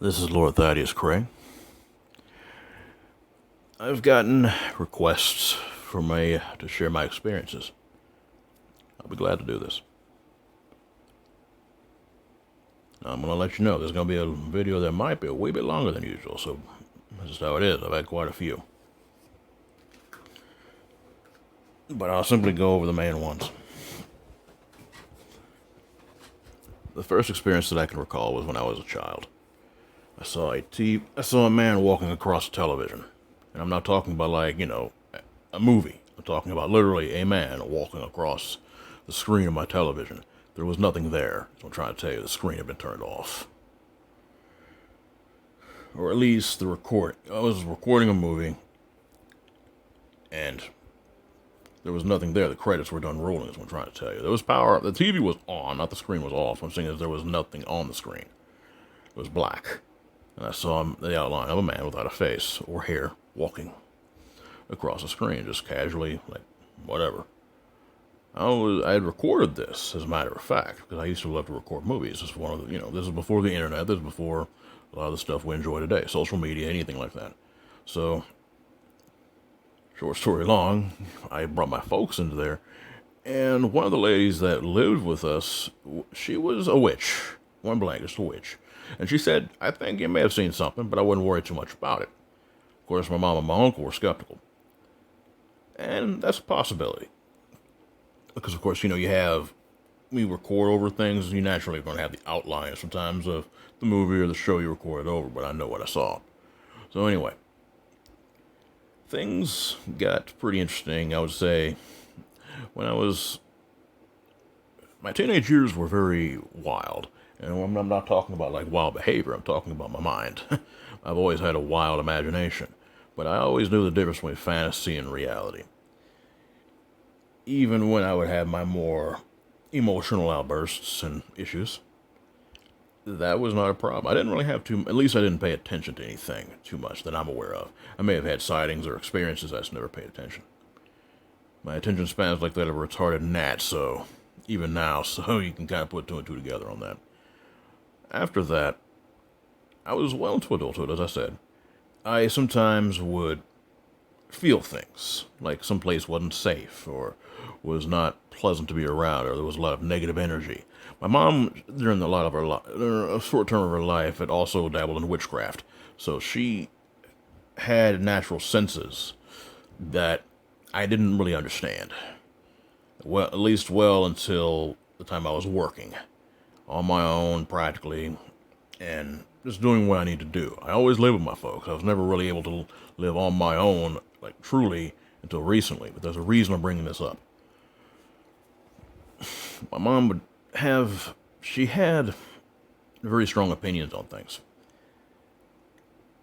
This is Lord Thaddeus Cray. I've gotten requests for me to share my experiences. I'll be glad to do this. I'm going to let you know there's going to be a video that might be a wee bit longer than usual, so this is how it is. I've had quite a few. But I'll simply go over the main ones. The first experience that I can recall was when I was a child. I saw a man walking across the television. And I'm not talking about a movie. I'm talking about literally a man walking across the screen of my television. There was nothing there. So I'm trying to tell you, the screen had been turned off. Or at least the recording. I was recording a movie, and there was nothing there. The credits were done rolling, is what I'm trying to tell you. There was power. The TV was on, not the screen was off. What I'm saying is there was nothing on the screen. It was black. And I saw the outline of a man without a face or hair walking across the screen, just casually, like, whatever. I had recorded this, as a matter of fact, because I used to love to record movies. This is one of the, this is before the internet. This is before a lot of the stuff we enjoy today, social media, anything like that. So, short story long, I brought my folks into there, and one of the ladies that lived with us, she was a witch. One blank, just a witch. And she said, I think you may have seen something, but I wouldn't worry too much about it. Of course, my mom and my uncle were skeptical. And that's a possibility. Because, of course, we record over things, you naturally are going to have the outline sometimes of the movie or the show you recorded over, but I know what I saw. So anyway, things got pretty interesting, I would say, when my teenage years were very wild. And I'm not talking about like wild behavior, I'm talking about my mind. I've always had a wild imagination, but I always knew the difference between fantasy and reality. Even when I would have my more emotional outbursts and issues, that was not a problem. I didn't really have at least I didn't pay attention to anything too much that I'm aware of. I may have had sightings or experiences, I just never paid attention. My attention span is like that of a retarded gnat, so even now, so you can kind of put two and two together on that. After that, I was well into adulthood, as I said. I sometimes would feel things, like someplace wasn't safe, or was not pleasant to be around, or there was a lot of negative energy. My mom, during a short term of her life, had also dabbled in witchcraft, so she had natural senses that I didn't really understand. Well, at least until the time I was working on my own, practically, and just doing what I need to do. I always lived with my folks. I was never really able to live on my own, like truly, until recently. But there's a reason I'm bringing this up. My mom she had very strong opinions on things.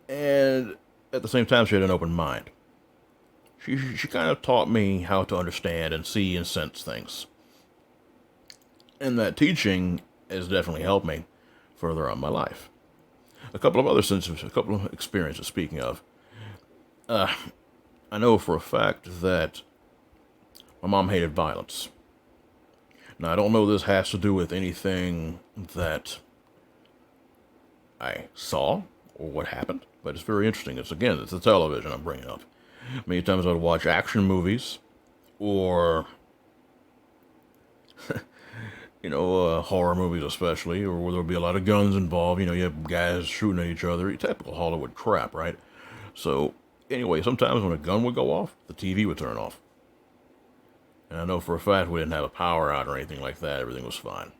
And at the same time, she had an open mind. She kind of taught me how to understand and see and sense things. And that teaching has definitely helped me further on my life. A couple of experiences, speaking of. I know for a fact that my mom hated violence. Now, I don't know this has to do with anything that I saw or what happened, but it's very interesting. It's the television I'm bringing up. Many times I would watch action movies or horror movies especially, or where there would be a lot of guns involved. You have guys shooting at each other. Typical Hollywood crap, right? So, anyway, sometimes when a gun would go off, the TV would turn off. And I know for a fact we didn't have a power out or anything like that. Everything was fine.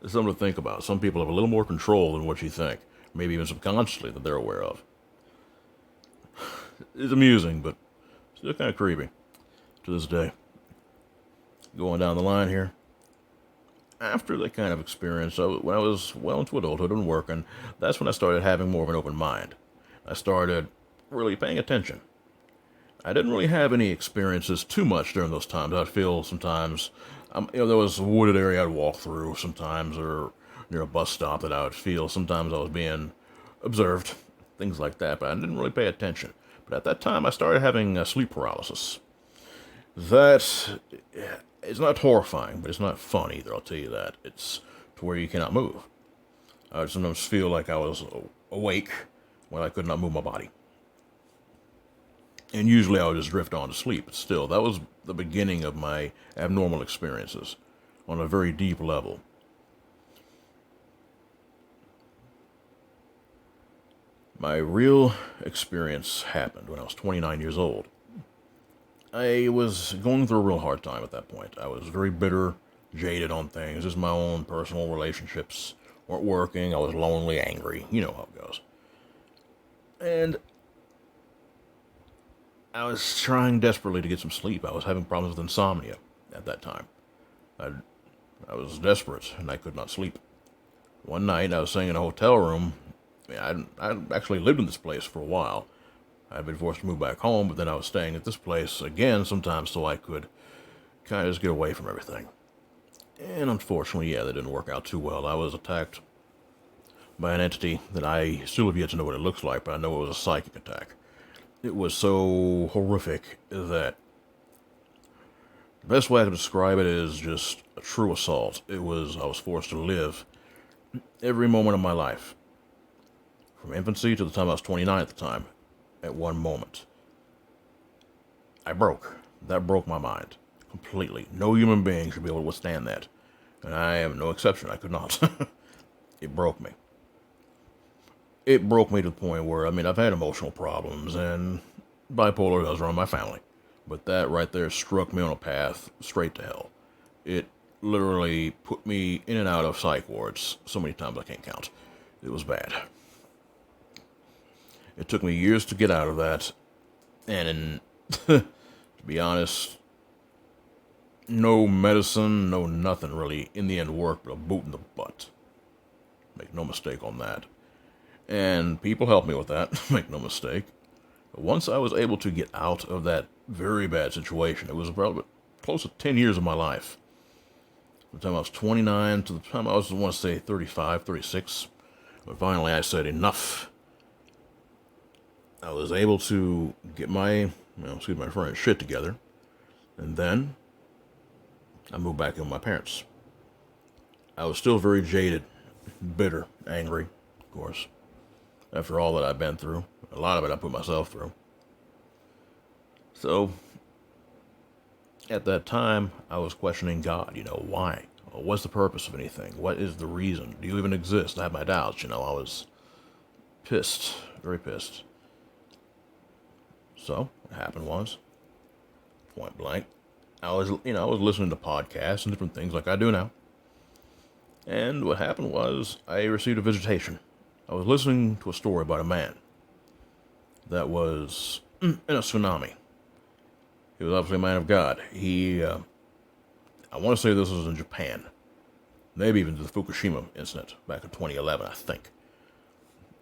It's something to think about. Some people have a little more control than what you think. Maybe even subconsciously that they're aware of. It's amusing, but still kind of creepy to this day. Going down the line here. After that kind of experience, when I was well into adulthood and working, that's when I started having more of an open mind. I started really paying attention. I didn't really have any experiences too much during those times. I'd feel sometimes, there was a wooded area I'd walk through sometimes, or near a bus stop that I would feel sometimes I was being observed, things like that, but I didn't really pay attention. But at that time, I started having sleep paralysis. That it's not horrifying, but it's not fun either, I'll tell you that. It's to where you cannot move. I would sometimes feel like I was awake when I could not move my body. And usually I would just drift on to sleep. But still, that was the beginning of my abnormal experiences on a very deep level. My real experience happened when I was 29 years old. I was going through a real hard time at that point. I was very bitter, jaded on things. Just my own personal relationships weren't working. I was lonely, angry. You know how it goes. And I was trying desperately to get some sleep. I was having problems with insomnia at that time. I, I was desperate, and I could not sleep. One night, I was staying in a hotel room. I'd actually lived in this place for a while. I'd been forced to move back home, but then I was staying at this place again sometimes so I could kind of just get away from everything. And unfortunately, yeah, that didn't work out too well. I was attacked by an entity that I still have yet to know what it looks like, but I know it was a psychic attack. It was so horrific that the best way I can describe it is just a true assault. I was forced to live every moment of my life, from infancy to the time I was 29 at the time, at one moment. I broke. That broke my mind completely. No human being should be able to withstand that. And I am no exception. I could not. It broke me. It broke me to the point where, I've had emotional problems, and bipolar does run my family. But that right there struck me on a path straight to hell. It literally put me in and out of psych wards so many times I can't count. It was bad. It took me years to get out of that, and to be honest, no medicine, no nothing really in the end worked but a boot in the butt. Make no mistake on that. And people helped me with that, make no mistake. But once I was able to get out of that very bad situation, it was probably close to 10 years of my life. From the time I was 29 to the time I was, I want to say, 35, 36. But finally I said enough. I was able to get my friend, shit together. And then I moved back in with my parents. I was still very jaded, bitter, angry, of course. After all that I've been through. A lot of it I put myself through. So, at that time, I was questioning God, why? What's the purpose of anything? What is the reason? Do you even exist? I had my doubts, I was pissed, very pissed. So, what happened was, point blank, I was listening to podcasts and different things like I do now. And what happened was, I received a visitation. I was listening to a story about a man that was in a tsunami. He was obviously a man of God. I want to say this was in Japan. Maybe even the Fukushima incident back in 2011, I think.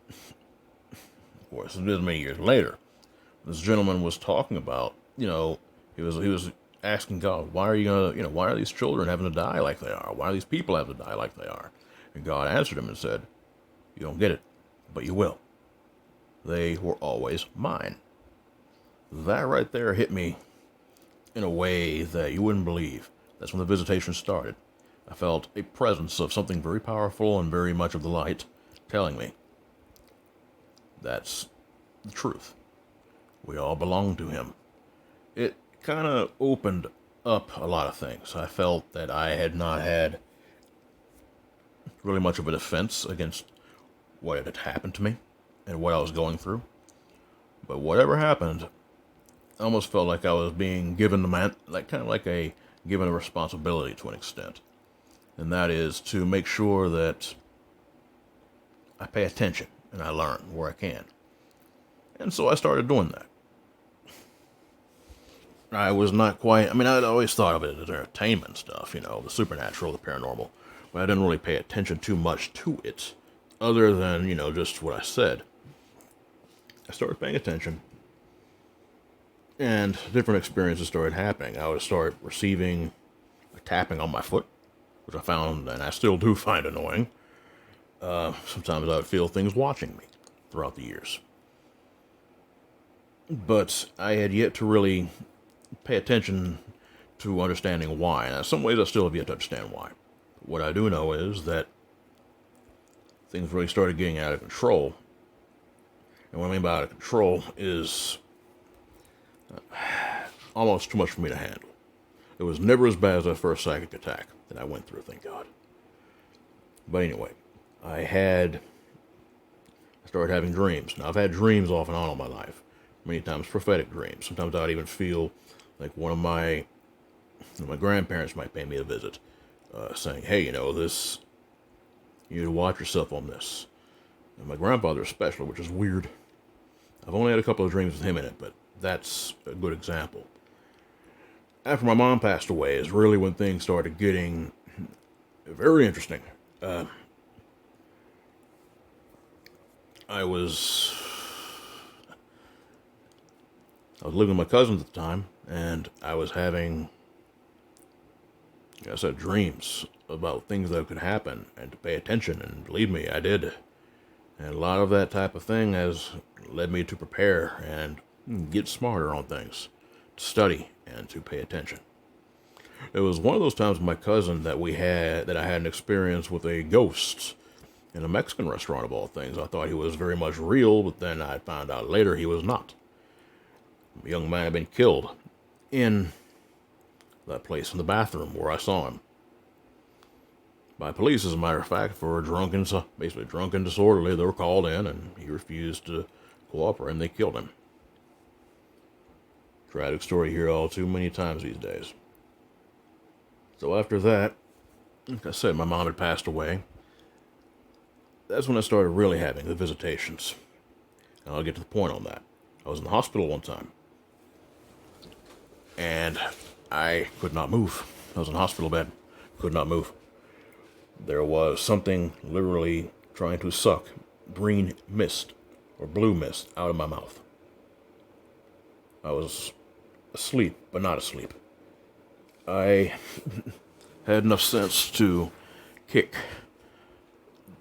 Of course, it is many years later. This gentleman was talking about, he was asking God, why are these children having to die like they are? Why are these people having to die like they are? And God answered him and said, you don't get it, but you will. They were always mine. That right there hit me in a way that you wouldn't believe. That's when the visitation started. I felt a presence of something very powerful and very much of the light telling me that's the truth. We all belong to him. It kind of opened up a lot of things. I felt that I had not had really much of a defense against what had happened to me and what I was going through. But whatever happened, I almost felt like I was being given given a responsibility to an extent. And that is to make sure that I pay attention and I learn where I can. And so I started doing that. I was not quite, I'd always thought of it as entertainment stuff, the supernatural, the paranormal. But I didn't really pay attention too much to it, other than, just what I said. I started paying attention, and different experiences started happening. I would start receiving a tapping on my foot, which I found, and I still do find annoying. Sometimes I would feel things watching me throughout the years. But I had yet to really pay attention to understanding why. And in some ways I still have yet to understand why. What I do know is that things really started getting out of control. And what I mean by out of control is almost too much for me to handle. It was never as bad as that first psychic attack that I went through, thank God. But anyway, I started having dreams. Now, I've had dreams off and on all my life. Many times prophetic dreams. Sometimes I'd even feel like one of my grandparents might pay me a visit, saying, hey, you need to watch yourself on this. And my grandfather especially, which is weird. I've only had a couple of dreams with him in it, but that's a good example. After my mom passed away is really when things started getting very interesting. I was living with my cousins at the time, and I was having, like I said, dreams about things that could happen, and to pay attention, and believe me, I did. And a lot of that type of thing has led me to prepare and get smarter on things, to study, and to pay attention. It was one of those times with my cousin that I had an experience with a ghost in a Mexican restaurant of all things. I thought he was very much real, but then I found out later he was not. A young man had been killed in that place, in the bathroom where I saw him. By police, as a matter of fact, for basically drunk and disorderly. They were called in, and he refused to cooperate, and they killed him. Tragic story here all too many times these days. So after that, like I said, my mom had passed away. That's when I started really having the visitations. And I'll get to the point on that. I was in the hospital one time, and I could not move. I was in a hospital bed, could not move. There was something literally trying to suck green mist or blue mist out of my mouth. I was asleep, but not asleep. I had enough sense to kick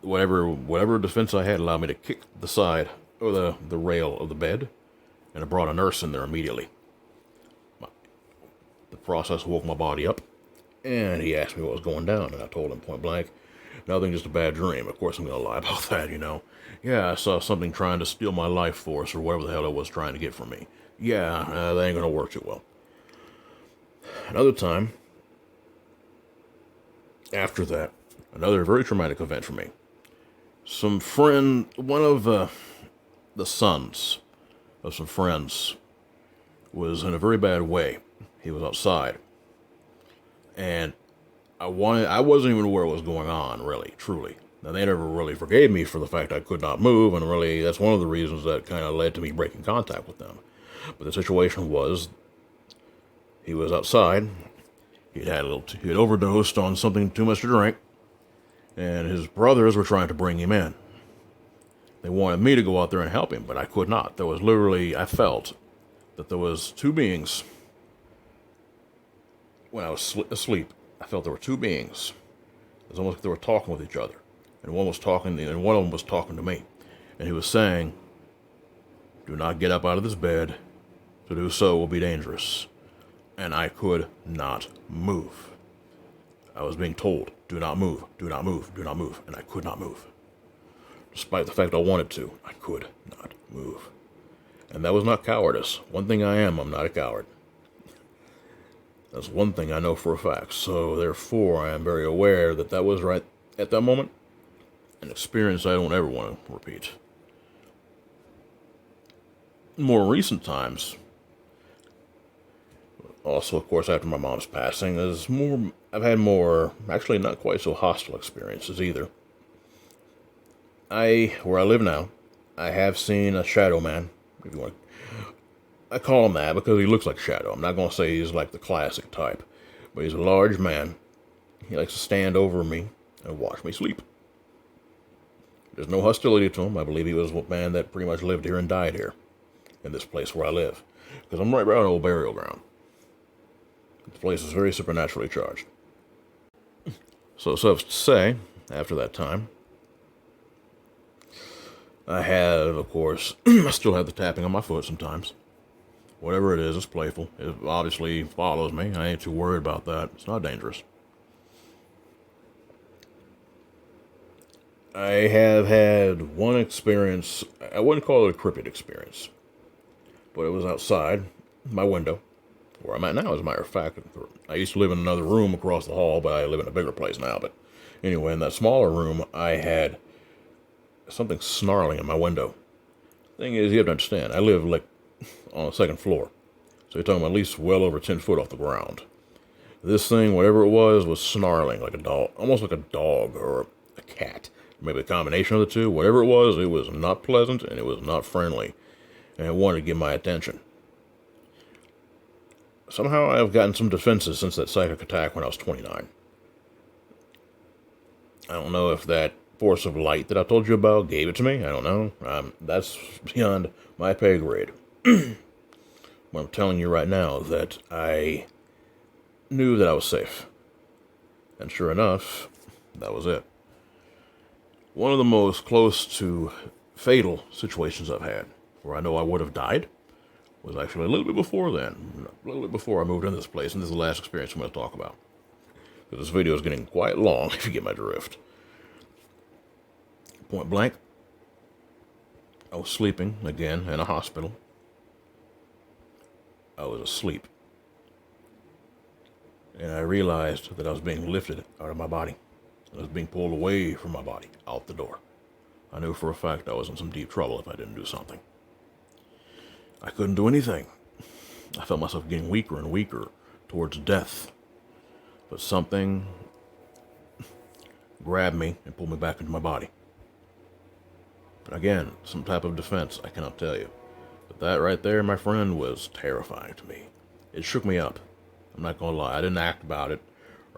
whatever defense I had allowed me to kick the side or the rail of the bed, and I brought a nurse in there immediately. The process woke my body up, and he asked me what was going down, and I told him point blank, nothing, just a bad dream. Of course I'm going to lie about that, Yeah, I saw something trying to steal my life force or whatever the hell it was trying to get from me. Yeah, that ain't going to work too well. Another time, after that, another very traumatic event for me. One of the sons of some friends was in a very bad way. He was outside. And I wasn't even aware what was going on, really, truly. Now, they never really forgave me for the fact I could not move, and really, that's one of the reasons that kind of led to me breaking contact with them. But the situation was, he was outside. He had overdosed on something too much to drink, and his brothers were trying to bring him in. They wanted me to go out there and help him, but I could not. I felt that there was two beings. When I was asleep, I felt there were two beings. It was almost like they were talking with each other. And one of them was talking to me. And he was saying, do not get up out of this bed. To do so will be dangerous. And I could not move. I was being told, do not move, do not move, do not move. And I could not move. Despite the fact I wanted to, I could not move. And that was not cowardice. One thing I'm not a coward. That's one thing I know for a fact. So therefore, I am very aware that was right at that moment an experience I don't ever want to repeat. In more recent times, also, of course, after my mom's passing, I've had more, actually not quite so hostile experiences either. Where I live now, I have seen a shadow man, if you want. I call him that because he looks like Shadow. I'm not going to say he's like the classic type, but he's a large man. He likes to stand over me and watch me sleep. There's no hostility to him. I believe he was a man that pretty much lived here and died here, in this place where I live, because I'm right by an old burial ground. This place is very supernaturally charged. So to say, after that time, I have, of course, I still have the tapping on my foot sometimes. Whatever it is, it's playful. It obviously follows me. I ain't too worried about that. It's not dangerous. I have had one experience. I wouldn't call it a cryptid experience, but it was outside my window, where I'm at now, as a matter of fact. I used to live in another room across the hall, but I live in a bigger place now. But anyway, in that smaller room, I had something snarling in my window. Thing is, you have to understand, I live like on the second floor. So you're talking about at least well over 10 foot off the ground. This thing, whatever it was snarling like a dog, almost like a dog or a cat. Maybe a combination of the two. Whatever it was not pleasant and it was not friendly. And it wanted to get my attention. Somehow I've gotten some defenses since that psychic attack when I was 29. I don't know if that force of light that I told you about gave it to me. I don't know. That's beyond my pay grade. But I'm telling you right now that I knew that I was safe. And sure enough, that was it. One of the most close to fatal situations I've had, where I know I would have died, was actually a little bit before then. A little bit before I moved into this place, and this is the last experience I'm going to talk about. Because this video is getting quite long, if you get my drift. Point blank, I was sleeping, again, in a hospital. I was asleep. And I realized that I was being lifted out of my body. I was being pulled away from my body, out the door. I knew for a fact I was in some deep trouble if I didn't do something. I couldn't do anything. I felt myself getting weaker and weaker towards death. But something grabbed me and pulled me back into my body. But again, some type of defense, I cannot tell you. But that right there, my friend, was terrifying to me. It shook me up. I'm not going to lie. I didn't act about it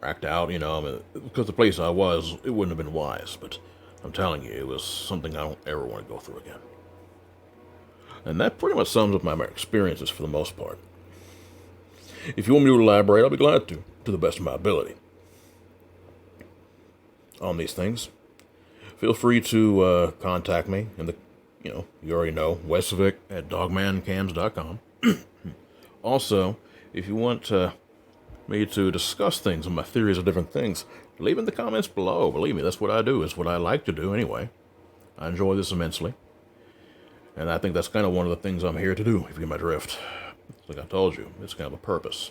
or act out, because the place I was, it wouldn't have been wise. But I'm telling you, it was something I don't ever want to go through again. And that pretty much sums up my experiences for the most part. If you want me to elaborate, I'll be glad to the best of my ability, on these things. Feel free to contact me in the, you already know, westvic@dogmancams.com. Also, if you want me to discuss things and my theories of different things, leave in the comments below. Believe me, that's what I do. It's what I like to do anyway. I enjoy this immensely. And I think that's kind of one of the things I'm here to do, if you get my drift. Like I told you, it's kind of a purpose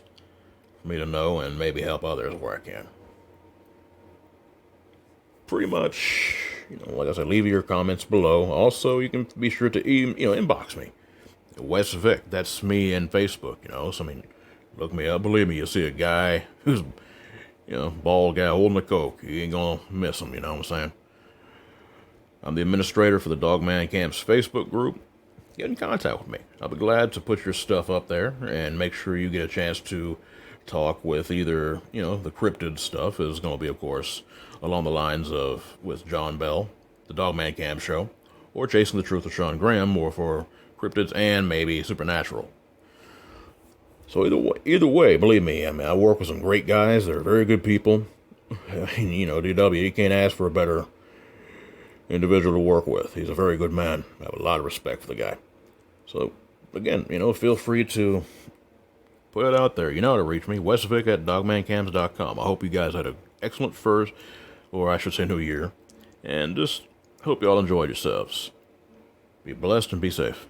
for me to know and maybe help others where I can. Pretty much, like I said, leave your comments below. Also, you can be sure to inbox me. West Vic, that's me in Facebook, So, look me up. Believe me, you'll see a guy who's, bald guy holding a Coke. You ain't gonna miss him, you know what I'm saying? I'm the administrator for the Dogman Camps Facebook group. Get in contact with me. I'll be glad to put your stuff up there and make sure you get a chance to talk with either, the cryptid stuff is going to be, of course, along the lines of with John Bell, the Dogman Camp show, or Chasing the Truth with Sean Graham, more for cryptids and maybe supernatural. So either way, believe me, I work with some great guys. They're very good people. DW, you can't ask for a better individual to work with. He's a very good man. I have a lot of respect for the guy. So, again, feel free to put it out there. You know how to reach me, westvic@dogmancams.com. I hope you guys had an excellent first, or I should say New Year, and just hope you all enjoyed yourselves. Be blessed and be safe.